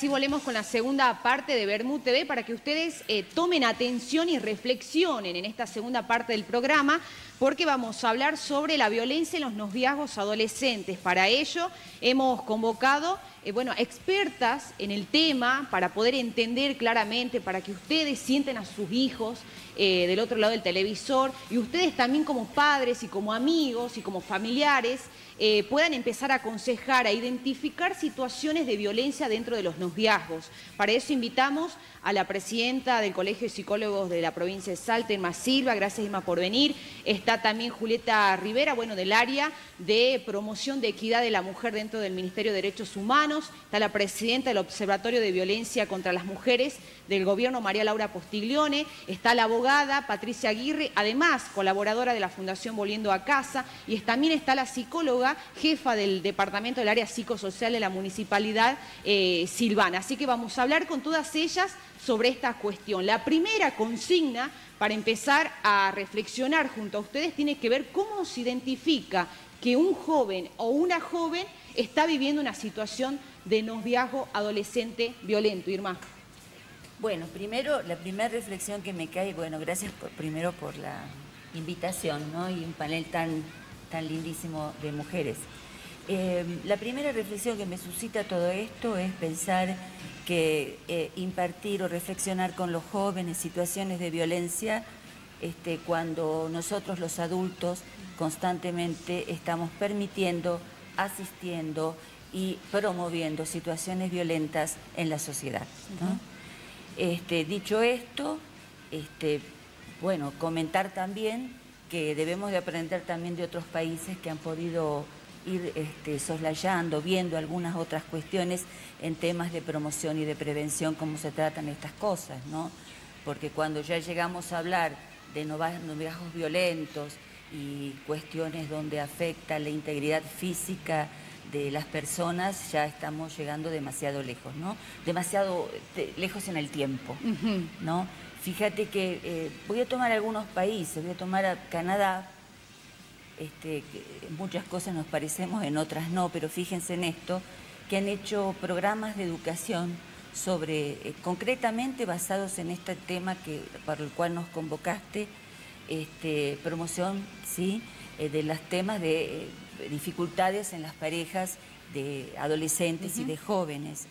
sí volvemos con la segunda parte de Bermú TV para que ustedes tomen atención y reflexionen en esta segunda parte del programa, porque vamos a hablar sobre la violencia en los noviazgos adolescentes. Para ello hemos convocado expertas en el tema para poder entender claramente, para que ustedes sienten a sus hijos del otro lado del televisor y ustedes también como padres y como amigos y como familiares puedan empezar a aconsejar, a identificar situaciones de violencia dentro de los noviazgos. Para eso invitamos a la presidenta del Colegio de Psicólogos de la provincia de Salta, Irma Silva. Gracias, Irma, por venir. Está también Julieta Rivera, del área de promoción de equidad de la mujer dentro del Ministerio de Derechos Humanos. Está la presidenta del Observatorio de Violencia contra las Mujeres del Gobierno, María Laura Postiglione. Está la abogada Patricia Aguirre, además colaboradora de la Fundación Volviendo a Casa. Y también está la psicóloga, jefa del departamento del área psicosocial de la municipalidad, Silvana. Así que vamos a hablar con todas ellas sobre esta cuestión. La primera consigna para empezar a reflexionar junto a ustedes tiene que ver cómo se identifica que un joven o una joven está viviendo una situación de noviazgo adolescente violento. Irma. Bueno, primero, la primera reflexión que me cae, gracias primero por la invitación, ¿no? Y un panel tan lindísimo de mujeres. La primera reflexión que me suscita todo esto es pensar que impartir o reflexionar con los jóvenes situaciones de violencia cuando nosotros los adultos constantemente estamos permitiendo, asistiendo y promoviendo situaciones violentas en la sociedad, ¿no? Dicho esto, comentar también que debemos de aprender también de otros países que han podido ir soslayando, viendo algunas otras cuestiones en temas de promoción y de prevención, cómo se tratan estas cosas, ¿no? Porque cuando ya llegamos a hablar de noviazgos violentos y cuestiones donde afecta la integridad física de las personas, ya estamos llegando demasiado lejos, ¿no? Demasiado lejos en el tiempo, ¿no? Fíjate que voy a tomar algunos países, voy a tomar a Canadá, que en muchas cosas nos parecemos, en otras no, pero fíjense en esto, que han hecho programas de educación sobre, concretamente basados en este tema para el cual nos convocaste, promoción, ¿sí?, de los temas de dificultades en las parejas de adolescentes y de jóvenes.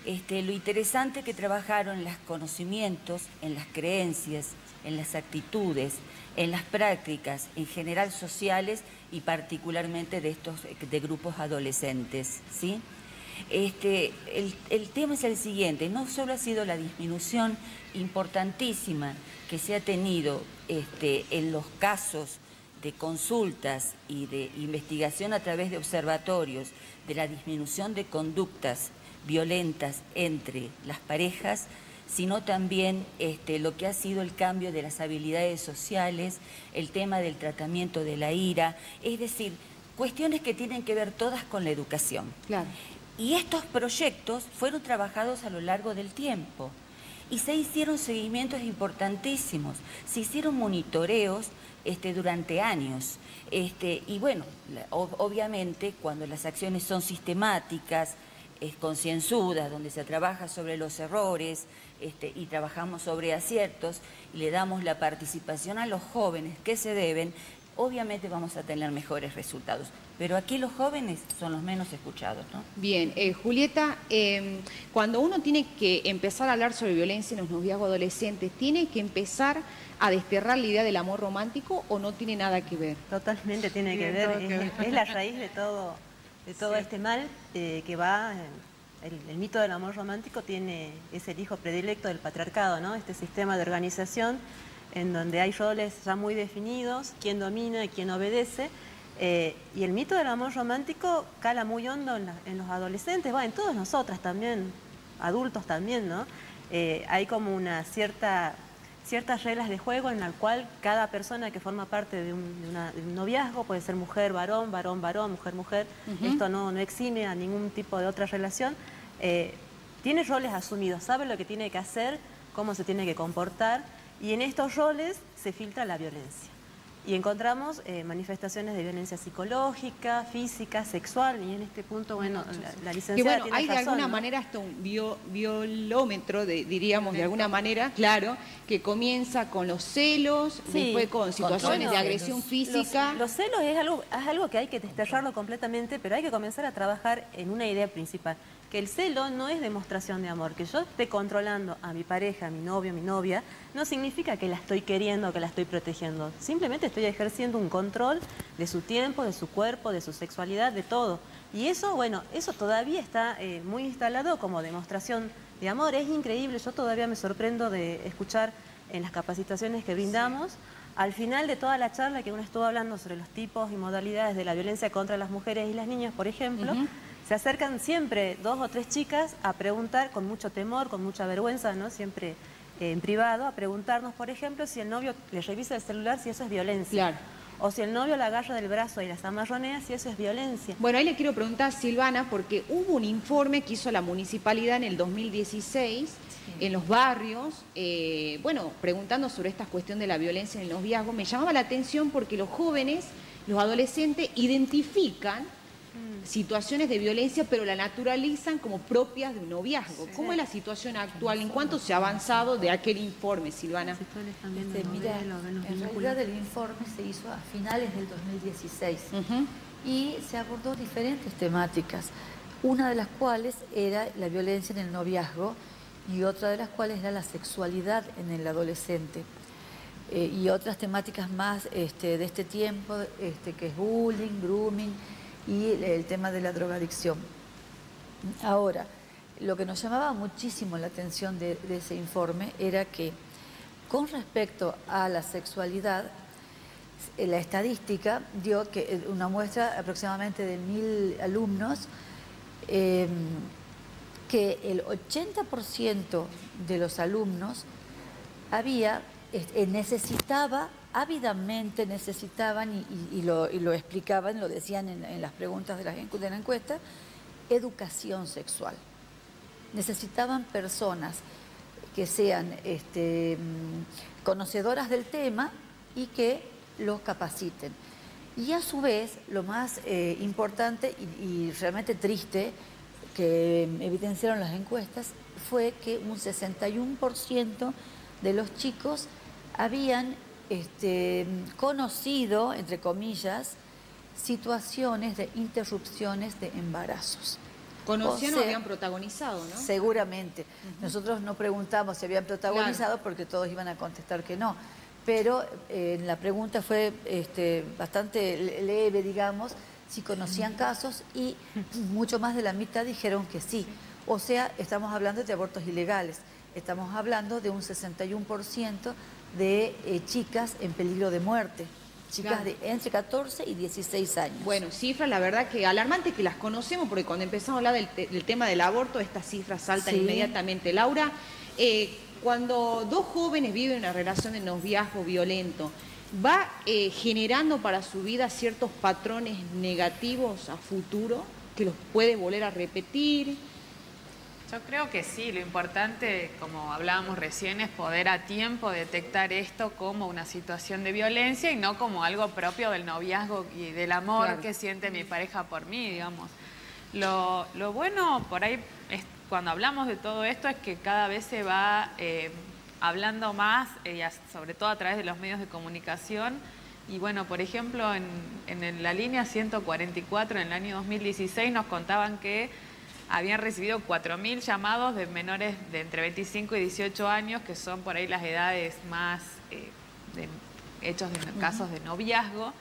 Lo interesante que trabajaron en los conocimientos, en las creencias, en las actitudes, en las prácticas, en general sociales y particularmente de grupos adolescentes, ¿sí? El tema es el siguiente: no solo ha sido la disminución importantísima que se ha tenido en los casos de consultas y de investigación a través de observatorios, de la disminución de conductas violentas entre las parejas, sino también lo que ha sido el cambio de las habilidades sociales, el tema del tratamiento de la ira, es decir, cuestiones que tienen que ver todas con la educación. Claro. Y estos proyectos fueron trabajados a lo largo del tiempo y se hicieron seguimientos importantísimos, se hicieron monitoreos durante años. Obviamente cuando las acciones son sistemáticas, concienzudas, donde se trabaja sobre los errores y trabajamos sobre aciertos y le damos la participación a los jóvenes que se deben, obviamente vamos a tener mejores resultados. Pero aquí los jóvenes son los menos escuchados, ¿no? Bien, Julieta, cuando uno tiene que empezar a hablar sobre violencia en los noviazgos adolescentes, ¿tiene que empezar a desterrar la idea del amor romántico o no tiene nada que ver? Totalmente tiene que ver, es la raíz de todo este mal que va. El mito del amor romántico es el hijo predilecto del patriarcado, ¿no? Este sistema de organización en donde hay roles ya muy definidos, quién domina y quién obedece, y el mito del amor romántico cala muy hondo en los adolescentes, en todas nosotras también, adultos también, ¿no? Hay como ciertas reglas de juego en la cual cada persona que forma parte de un noviazgo, puede ser mujer, varón, varón, varón, mujer, mujer, esto no exime a ningún tipo de otra relación, tiene roles asumidos, sabe lo que tiene que hacer, cómo se tiene que comportar, y en estos roles se filtra la violencia. y encontramos manifestaciones de violencia psicológica, física, sexual, y en este punto, bueno, la licenciada que bueno, tiene hay de razón, alguna ¿no? manera hasta un violómetro, diríamos de alguna manera, claro, que comienza con los celos, Sí, después con situaciones de bueno, agresión física. Los celos es algo que hay que desterrarlo completamente, pero hay que comenzar a trabajar en una idea principal, que el celo no es demostración de amor. Que yo esté controlando a mi pareja, a mi novio, a mi novia, no significa que la estoy queriendo o que la estoy protegiendo. Simplemente estoy ejerciendo un control de su tiempo, de su cuerpo, de su sexualidad, de todo. Y eso, bueno, eso todavía está muy instalado como demostración de amor. Es increíble, yo todavía me sorprendo de escuchar en las capacitaciones que brindamos, al final de toda la charla que uno estuvo hablando sobre los tipos y modalidades de la violencia contra las mujeres y las niñas, por ejemplo, se acercan siempre 2 o 3 chicas a preguntar con mucho temor, con mucha vergüenza, ¿no? Siempre en privado, a preguntarnos, por ejemplo, si el novio le revisa el celular, si eso es violencia. Claro. O si el novio la agarra del brazo y las amarronea, si eso es violencia. Bueno, ahí le quiero preguntar a Silvana, porque hubo un informe que hizo la municipalidad en el 2016 en los barrios, bueno, preguntando sobre esta cuestión de la violencia en el noviazgo. Me llamaba la atención porque los jóvenes, los adolescentes, identifican situaciones de violencia, pero la naturalizan como propias de un noviazgo. ¿Cómo es la situación actual? ¿En cuánto se ha avanzado de aquel informe, Silvana? Mira, en realidad el informe se hizo a finales del 2016 y se abordó diferentes temáticas, una de las cuales era la violencia en el noviazgo y otra de las cuales era la sexualidad en el adolescente. Y otras temáticas más de este tiempo, que es bullying, grooming y el tema de la drogadicción. Ahora, lo que nos llamaba muchísimo la atención de ese informe era que con respecto a la sexualidad, la estadística dio que una muestra aproximadamente de 1000 alumnos, que el 80% de los alumnos necesitaba, ávidamente necesitaban, y lo explicaban, lo decían en las preguntas de la encuesta, educación sexual. Necesitaban personas que sean conocedoras del tema y que los capaciten. Y a su vez, lo más importante y realmente triste que evidenciaron las encuestas fue que un 61% de los chicos habían conocido, entre comillas, situaciones de interrupciones de embarazos. Conocían o habían protagonizado, ¿no? Seguramente. Nosotros no preguntamos si habían protagonizado, porque todos iban a contestar que no. Pero la pregunta fue bastante leve, digamos, si conocían casos, y mucho más de la mitad dijeron que sí. O sea, estamos hablando de abortos ilegales. Estamos hablando de un 61% de chicas en peligro de muerte. Chicas de entre 14 y 16 años. Bueno, cifras, la verdad que alarmantes, que las conocemos, porque cuando empezamos a hablar del tema del aborto, estas cifras saltan inmediatamente. Laura, cuando dos jóvenes viven una relación de noviazgo violento, ¿va generando para su vida ciertos patrones negativos a futuro que los puede volver a repetir? Yo creo que sí, lo importante, como hablábamos recién, es poder a tiempo detectar esto como una situación de violencia y no como algo propio del noviazgo y del amor que siente mi pareja por mí, digamos. Lo bueno por ahí, cuando hablamos de todo esto, es que cada vez se va hablando más, sobre todo a través de los medios de comunicación. Y bueno, por ejemplo, en la línea 144, en el año 2016, nos contaban que habían recibido 4000 llamados de menores de entre 25 y 18 años, que son por ahí las edades más hechos de casos de noviazgo.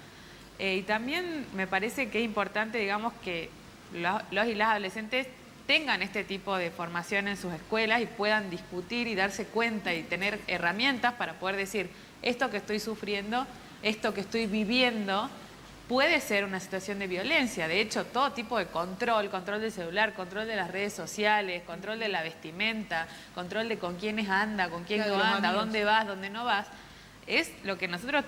Y también me parece que es importante, digamos, que los y las adolescentes tengan este tipo de formación en sus escuelas y puedan discutir y darse cuenta y tener herramientas para poder decir, esto que estoy sufriendo, esto que estoy viviendo, puede ser una situación de violencia. De hecho, todo tipo de control del celular, control de las redes sociales, control de la vestimenta, control de con quiénes anda, con quién no anda, dónde vas, dónde no vas, es lo que nosotros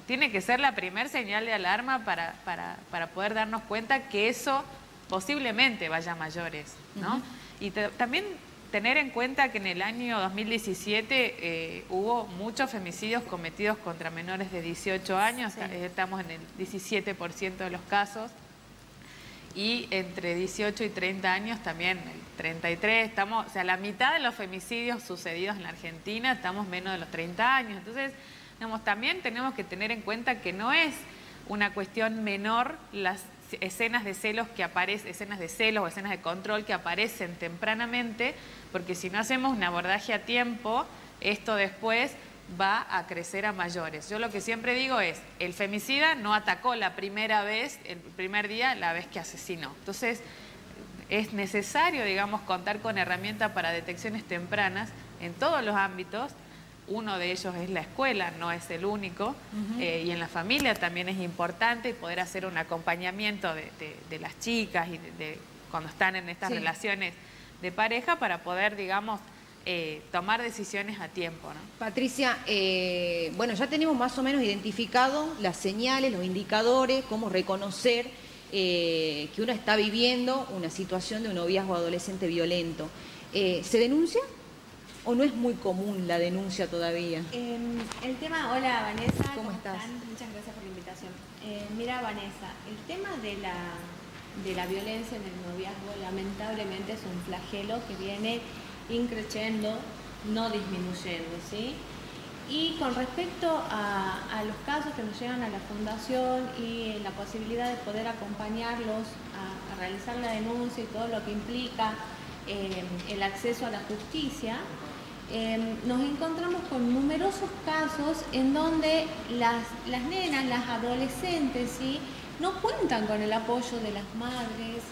tiene que ser la primer señal de alarma para poder darnos cuenta que eso posiblemente vaya a mayores, ¿no? Y también tener en cuenta que en el año 2017 hubo muchos femicidios cometidos contra menores de 18 años, sí. Estamos en el 17% de los casos, y entre 18 y 30 años también, el 33, estamos, o sea, la mitad de los femicidios sucedidos en la Argentina estamos menos de los 30 años. Entonces, digamos, también tenemos que tener en cuenta que no es una cuestión menor las escenas de celos que aparecen, escenas de celos o escenas de control que aparecen tempranamente, porque si no hacemos un abordaje a tiempo, esto después va a crecer a mayores. Yo lo que siempre digo es, el femicida no atacó la primera vez, el primer día, la vez que asesinó. Entonces, es necesario, digamos, contar con herramientas para detecciones tempranas en todos los ámbitos. Uno de ellos es la escuela, no es el único, y en la familia también es importante poder hacer un acompañamiento de las chicas y de cuando están en estas relaciones de pareja para poder, digamos, tomar decisiones a tiempo, ¿no? Patricia, bueno, ya tenemos más o menos identificado las señales, los indicadores, cómo reconocer que uno está viviendo una situación de un noviazgo adolescente violento. ¿Se denuncia o no es muy común la denuncia todavía? El tema, hola Vanessa, ¿cómo estás? Muchas gracias por la invitación. Mira Vanessa, el tema de la violencia en el noviazgo lamentablemente es un flagelo que viene increciendo, no disminuyendo, ¿sí? Y con respecto a los casos que nos llegan a la Fundación y la posibilidad de poder acompañarlos a realizar la denuncia y todo lo que implica el acceso a la justicia, nos encontramos con numerosos casos en donde las nenas, las adolescentes, ¿sí?, no cuentan con el apoyo de las madres.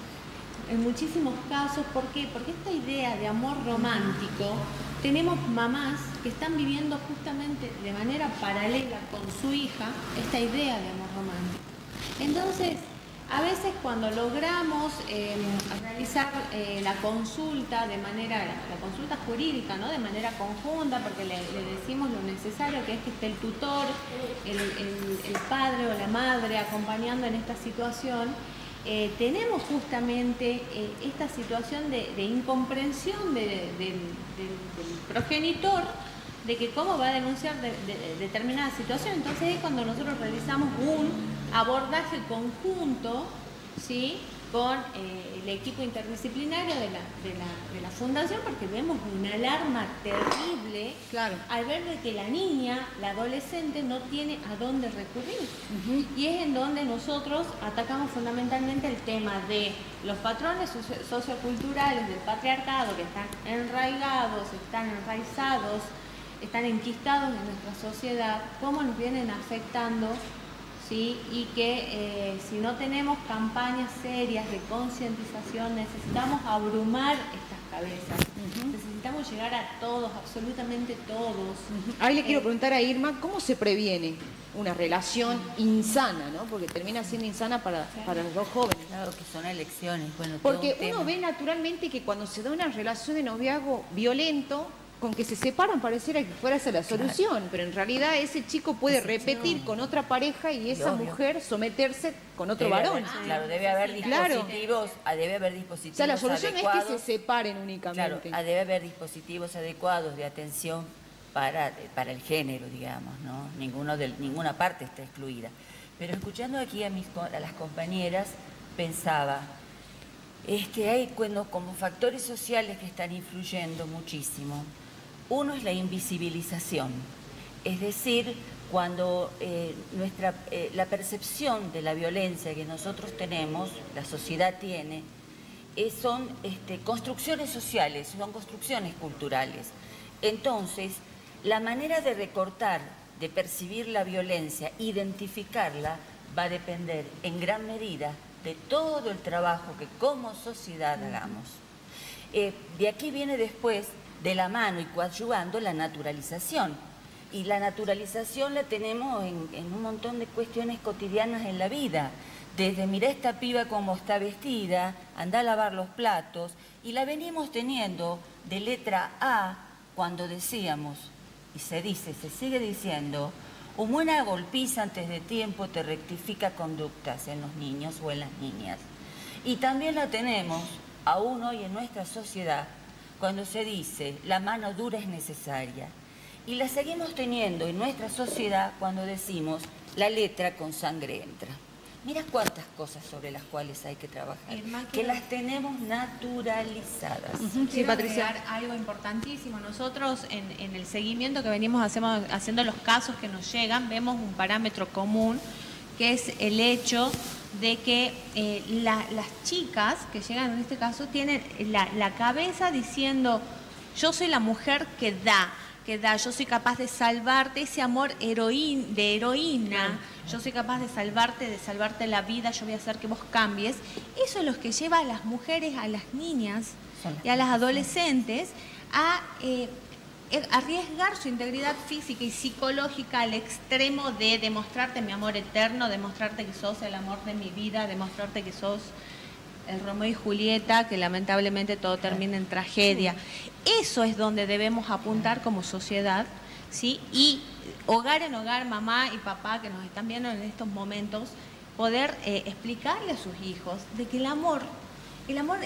En muchísimos casos, ¿por qué? Porque esta idea de amor romántico, tenemos mamás que están viviendo justamente de manera paralela con su hija esta idea de amor romántico. Entonces, a veces cuando logramos realizar la consulta de manera, la consulta jurídica, ¿no?, de manera conjunta, porque le decimos lo necesario que es que esté el tutor, el padre o la madre acompañando en esta situación, tenemos justamente esta situación de incomprensión del progenitor de que cómo va a denunciar determinada situación. Entonces es cuando nosotros realizamos un abordaje conjunto, ¿sí?, con el equipo interdisciplinario de la Fundación, porque vemos una alarma terrible al ver de que la niña, la adolescente, no tiene a dónde recurrir. Y es en donde nosotros atacamos fundamentalmente el tema de los patrones socioculturales del patriarcado que están enraigados, están enraizados, están enquistados en nuestra sociedad, cómo nos vienen afectando, ¿sí? Y que si no tenemos campañas serias de concientización, necesitamos abrumar estas cabezas. Necesitamos llegar a todos, absolutamente todos. Ahí le quiero preguntar a Irma, ¿cómo se previene una relación insana, ¿no? Porque termina siendo insana para los dos jóvenes. Claro que son elecciones. Bueno, porque uno ve naturalmente que cuando se da una relación de noviazgo violento, con que se separan pareciera que fuera esa la solución, pero en realidad ese chico puede repetir con otra pareja y esa mujer someterse con otro varón. Claro, debe haber dispositivos, debe haber dispositivos. O sea, la solución adecuados, no es que se separen únicamente. Claro, debe haber dispositivos adecuados de atención para el género, digamos, ¿no? Ninguna parte está excluida. Pero escuchando aquí a las compañeras, pensaba, hay como factores sociales que están influyendo muchísimo. Uno es la invisibilización, es decir, cuando la percepción de la violencia que nosotros tenemos, la sociedad tiene, son construcciones sociales, son construcciones culturales. Entonces, la manera de recortar, de percibir la violencia, identificarla, va a depender en gran medida de todo el trabajo que como sociedad hagamos. De aquí viene después, de la mano y coadyuvando, la naturalización. Y la naturalización la tenemos en un montón de cuestiones cotidianas en la vida. Desde, mirá esta piba cómo está vestida, anda a lavar los platos, y la venimos teniendo de letra A cuando decíamos, y se sigue diciendo, una buena golpiza antes de tiempo te rectifica conductas en los niños o en las niñas. Y también la tenemos aún hoy en nuestra sociedad cuando se dice la mano dura es necesaria. Y la seguimos teniendo en nuestra sociedad cuando decimos la letra con sangre entra. Mira cuántas cosas sobre las cuales hay que trabajar, que las tenemos naturalizadas. Sí, Patricia. Algo importantísimo. Nosotros en el seguimiento que venimos haciendo los casos que nos llegan, vemos un parámetro común, que es el hecho de que las chicas que llegan en este caso tienen la cabeza diciendo, yo soy la mujer que da, yo soy capaz de salvarte, ese amor de heroína, yo soy capaz de salvarte la vida, yo voy a hacer que vos cambies. Eso es lo que lleva a las mujeres, a las niñas y a las adolescentes a arriesgar su integridad física y psicológica al extremo de demostrarte mi amor eterno, demostrarte que sos el amor de mi vida, demostrarte que sos el Romeo y Julieta, que lamentablemente todo termina en tragedia. Eso es donde debemos apuntar como sociedad, ¿sí? Y hogar en hogar, mamá y papá que nos están viendo en estos momentos, poder explicarle a sus hijos de que el amor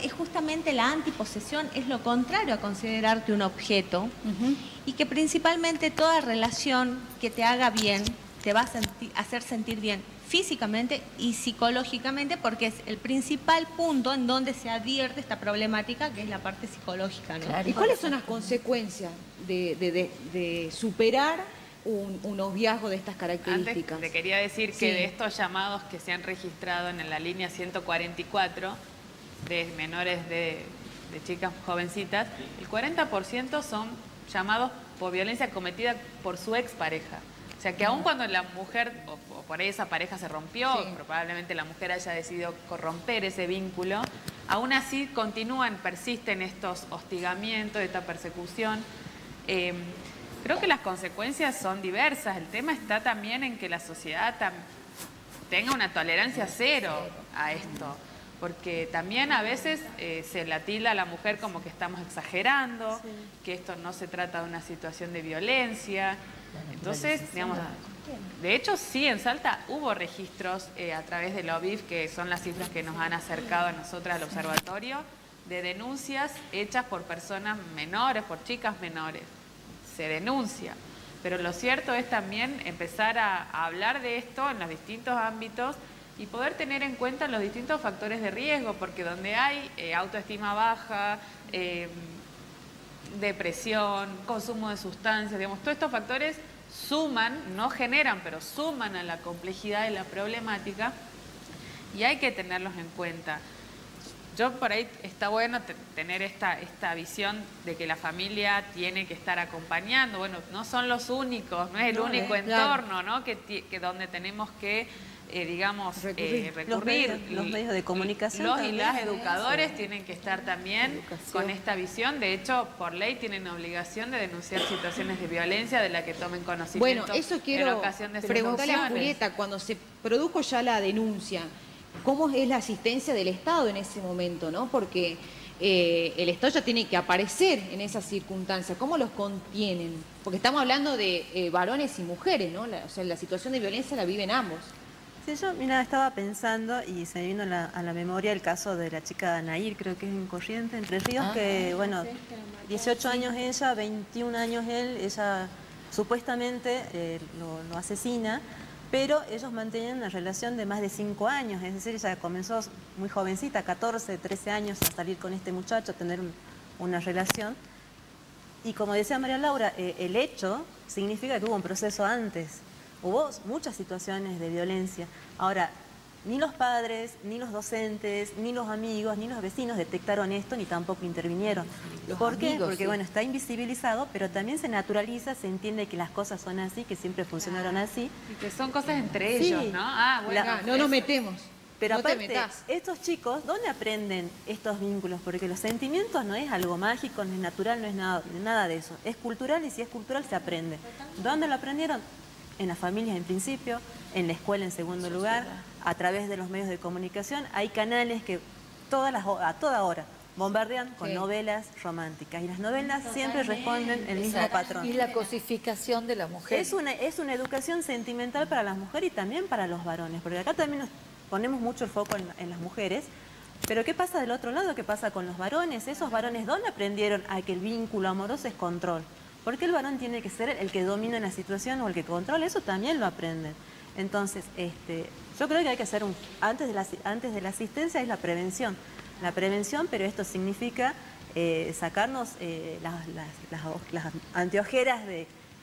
es justamente la antiposesión, es lo contrario a considerarte un objeto, y que principalmente toda relación que te haga bien te va a hacer sentir bien físicamente y psicológicamente, porque es el principal punto en donde se advierte esta problemática, que es la parte psicológica, ¿no? Claro. ¿Y cuáles son las consecuencias de superar un noviazgo de estas características? Antes te quería decir que de estos llamados que se han registrado en la línea 144 de menores de chicas jovencitas, el 40% son llamados por violencia cometida por su expareja. O sea que aun cuando la mujer, o por ahí esa pareja se rompió, probablemente la mujer haya decidido corromper ese vínculo, aún así persisten estos hostigamientos, esta persecución. Creo que las consecuencias son diversas. El tema está también en que la sociedad tenga una tolerancia cero a esto. Porque también a veces se la tilda a la mujer como que estamos exagerando, que esto no se trata de una situación de violencia. Entonces, digamos, de hecho sí, en Salta hubo registros a través de la OBIF, que son las cifras que nos han acercado a nosotras al observatorio, de denuncias hechas por personas menores, por chicas menores. Se denuncia. Pero lo cierto es también empezar a hablar de esto en los distintos ámbitos y poder tener en cuenta los distintos factores de riesgo, porque donde hay autoestima baja, depresión, consumo de sustancias, digamos, todos estos factores suman, no generan, pero suman a la complejidad de la problemática y hay que tenerlos en cuenta. Yo por ahí está bueno tener esta visión de que la familia tiene que estar acompañando. Bueno, no son los únicos, no es el único entorno, ¿no? que donde tenemos que digamos, recurrir. Los medios de comunicación. Los y las educadores tienen que estar también con esta visión. De hecho, por ley tienen obligación de denunciar situaciones de violencia de la que tomen conocimiento. Bueno, eso quiero preguntarle a Julieta, cuando se produjo ya la denuncia, ¿cómo es la asistencia del Estado en ese momento, ¿no? Porque el Estado ya tiene que aparecer en esas circunstancias. ¿Cómo los contienen? Porque estamos hablando de varones y mujeres, ¿no? O sea, la situación de violencia la viven ambos. Sí, yo, mira, estaba pensando y se me vino a la memoria el caso de la chica Nair, creo que es en Corrientes, Entre Ríos, que, bueno, 18 años ella, 21 años él, ella supuestamente lo asesina, pero ellos mantenían una relación de más de 5 años, es decir, ella comenzó muy jovencita, 14, 13 años, a salir con este muchacho, a tener una relación. Y como decía María Laura, el hecho significa que hubo un proceso antes. Hubo muchas situaciones de violencia. Ahora, ni los padres, ni los docentes, ni los amigos, ni los vecinos detectaron esto, ni tampoco intervinieron. ¿Por qué? Porque, bueno, está invisibilizado, pero también se naturaliza, se entiende que las cosas son así, que siempre funcionaron así. Y que son cosas entre ellos, ¿no? Ah, bueno. No nos metemos. Pero no aparte, estos chicos, ¿dónde aprenden estos vínculos? Porque los sentimientos no es algo mágico, no es natural, no es nada de eso. Es cultural y si es cultural se aprende. ¿Dónde lo aprendieron? En las familias en principio, en la escuela en segundo lugar, a través de los medios de comunicación. Hay canales que a toda hora bombardean con novelas románticas. Y las novelas siempre responden el mismo patrón. Y la cosificación de la mujer. Es una educación sentimental para las mujeres y también para los varones. Porque acá también nos ponemos mucho el foco en las mujeres, Pero ¿qué pasa del otro lado? ¿Qué pasa con los varones? Esos varones, ¿dónde aprendieron a que el vínculo amoroso es control? ¿Por qué el varón tiene que ser el que domina la situación o el que controla? Eso también lo aprenden. Entonces, yo creo que hay que hacer antes de la asistencia es la prevención. La prevención, pero esto significa sacarnos las anteojeras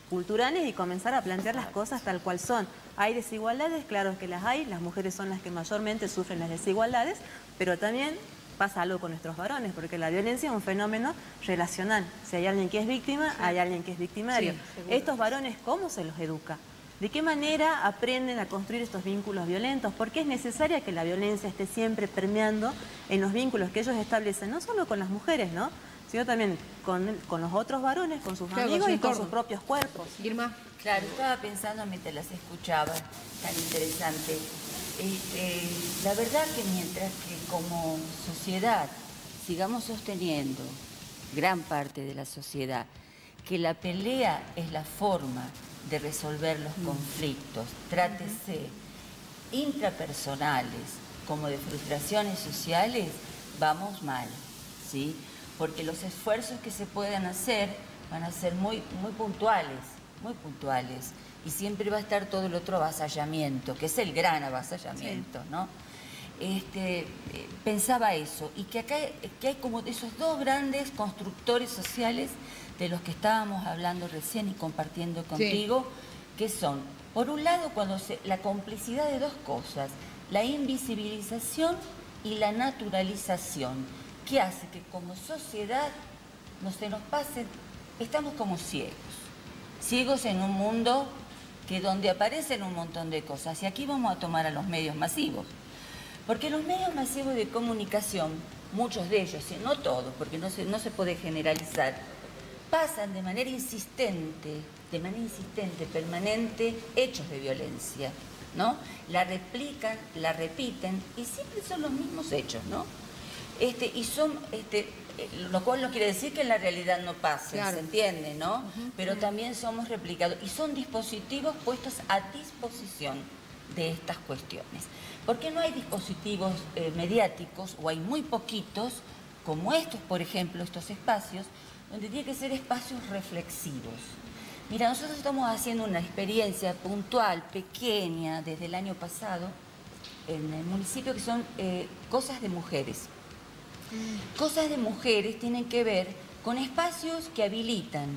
culturales y comenzar a plantear las cosas tal cual son. ¿Hay desigualdades? Claro que las hay. Las mujeres son las que mayormente sufren las desigualdades, pero también pasa algo con nuestros varones, porque la violencia es un fenómeno relacional. Si hay alguien que es víctima, hay alguien que es victimario. Sí, estos varones, ¿cómo se los educa? ¿De qué manera aprenden a construir estos vínculos violentos? ¿Por qué es necesaria que la violencia esté siempre permeando en los vínculos que ellos establecen, no solo con las mujeres, ¿no?, sino también con los otros varones, con sus amigos y con sus propios cuerpos? Irma. Claro, estaba pensando mientras las escuchaba, tan interesante. La verdad que mientras que como sociedad sigamos sosteniendo, gran parte de la sociedad, que la pelea es la forma de resolver los conflictos, trátese intrapersonales como de frustraciones sociales, vamos mal, ¿sí? Porque los esfuerzos que se puedan hacer van a ser muy puntuales, y siempre va a estar todo el otro avasallamiento, que es el gran avasallamiento, sí, ¿no? Pensaba eso, y que acá hay como esos dos grandes constructores sociales de los que estábamos hablando recién y compartiendo contigo, sí, que son, por un lado, la complicidad de dos cosas, la invisibilización y la naturalización, que hace que como sociedad se nos pase, estamos como ciegos en un mundo donde aparecen un montón de cosas. Y aquí vamos a tomar a los medios masivos. Porque los medios masivos de comunicación, muchos de ellos, no todos, porque no se puede generalizar, pasan de manera insistente, permanente, hechos de violencia, ¿no? La replican, la repiten, y siempre son los mismos hechos, ¿no? Lo cual no quiere decir que en la realidad no pase, claro, ¿se entiende, no? Pero también somos replicados, y son dispositivos puestos a disposición de estas cuestiones. Porque no hay dispositivos mediáticos, o hay muy poquitos, como estos, por ejemplo, estos espacios, donde tiene que ser espacios reflexivos. Mira, nosotros estamos haciendo una experiencia puntual, pequeña, desde el año pasado, en el municipio, que son cosas de mujeres. Cosas de mujeres tienen que ver con espacios que habilitan,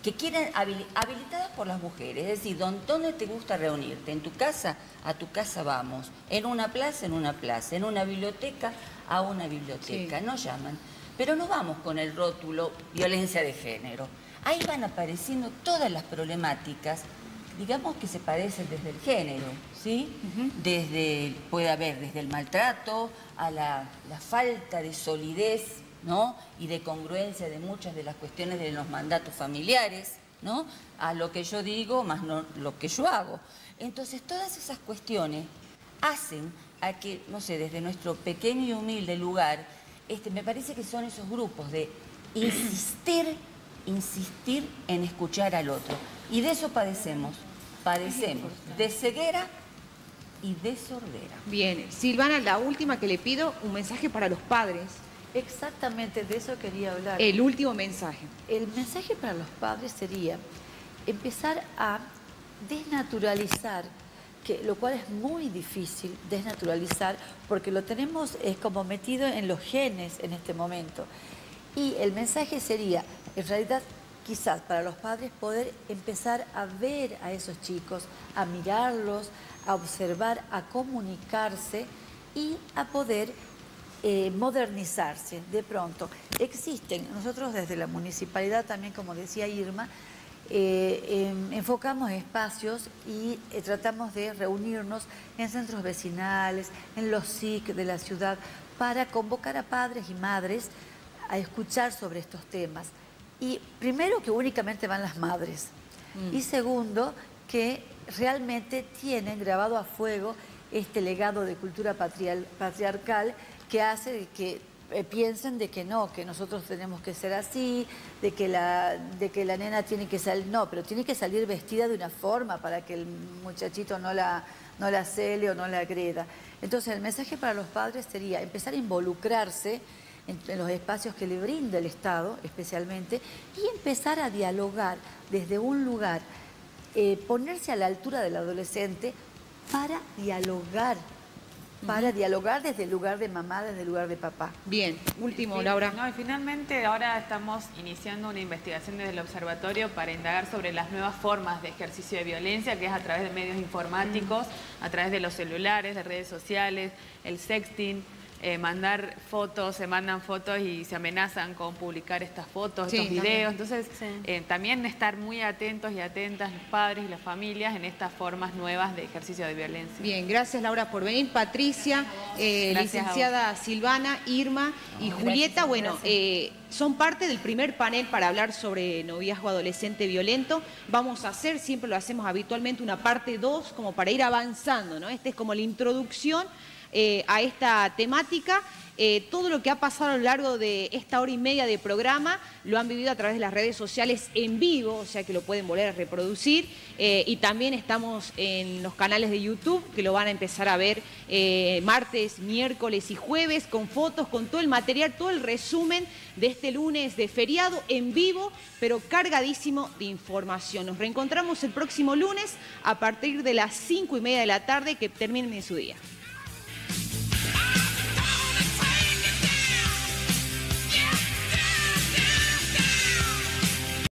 que quieren habilitadas por las mujeres. Es decir, ¿dónde te gusta reunirte? ¿En tu casa? A tu casa vamos. ¿En una plaza? En una plaza. ¿En una biblioteca? A una biblioteca. Sí. Nos llaman. Pero no vamos con el rótulo violencia de género. Ahí van apareciendo todas las problemáticas, digamos, que se padecen desde el género, ¿sí? Puede haber desde el maltrato a la falta de solidez, ¿no?, y de congruencia de muchas de las cuestiones de los mandatos familiares, ¿no?, a lo que yo digo más no lo que yo hago. Entonces, todas esas cuestiones hacen a que, no sé, desde nuestro pequeño y humilde lugar, me parece que son esos grupos de insistir en escuchar al otro. Y de eso padecemos de ceguera y de sordera. Bien, Silvana, la última que le pido, un mensaje para los padres. Exactamente, de eso quería hablar. El último mensaje. El mensaje para los padres sería empezar a desnaturalizar, lo cual es muy difícil desnaturalizar, porque lo tenemos como metido en los genes en este momento. Y el mensaje sería, en realidad, quizás para los padres poder empezar a ver a esos chicos, a mirarlos, a observar, a comunicarse y a poder modernizarse. De pronto, nosotros desde la municipalidad también, como decía Irma, enfocamos espacios y tratamos de reunirnos en centros vecinales, en los SIC de la ciudad, para convocar a padres y madres a escuchar sobre estos temas. Y primero, que únicamente van las madres. Y segundo, que realmente tienen grabado a fuego este legado de cultura patriarcal que hace que piensen de que no, que nosotros tenemos que ser así, de que la nena tiene que salir, no, pero tiene que salir vestida de una forma para que el muchachito no la cele o no la agreda. Entonces el mensaje para los padres sería empezar a involucrarse en los espacios que le brinda el Estado especialmente y empezar a dialogar desde un lugar, ponerse a la altura del adolescente para dialogar desde el lugar de mamá, desde el lugar de papá. Bien, último, Laura. No, y finalmente ahora estamos iniciando una investigación desde el observatorio para indagar sobre las nuevas formas de ejercicio de violencia, que es a través de medios informáticos, a través de los celulares, de redes sociales, el sexting, mandar fotos, se mandan fotos y se amenazan con publicar estas fotos, estos videos. Entonces, también estar muy atentos y atentas los padres y las familias en estas formas nuevas de ejercicio de violencia. Bien, gracias Laura por venir. Patricia, licenciada Silvana, Irma y Julieta, bueno, son parte del primer panel para hablar sobre noviazgo adolescente violento. Vamos a hacer, siempre lo hacemos habitualmente, una parte 2 como para ir avanzando, ¿no? Esta es como la introducción a esta temática. Todo lo que ha pasado a lo largo de esta hora y media de programa lo han vivido a través de las redes sociales en vivo, o sea que lo pueden volver a reproducir, y también estamos en los canales de YouTube que lo van a empezar a ver martes, miércoles y jueves con fotos, con todo el material, todo el resumen de este lunes de feriado en vivo, pero cargadísimo de información. Nos reencontramos el próximo lunes a partir de las 5:30 de la tarde. Que terminen en su día.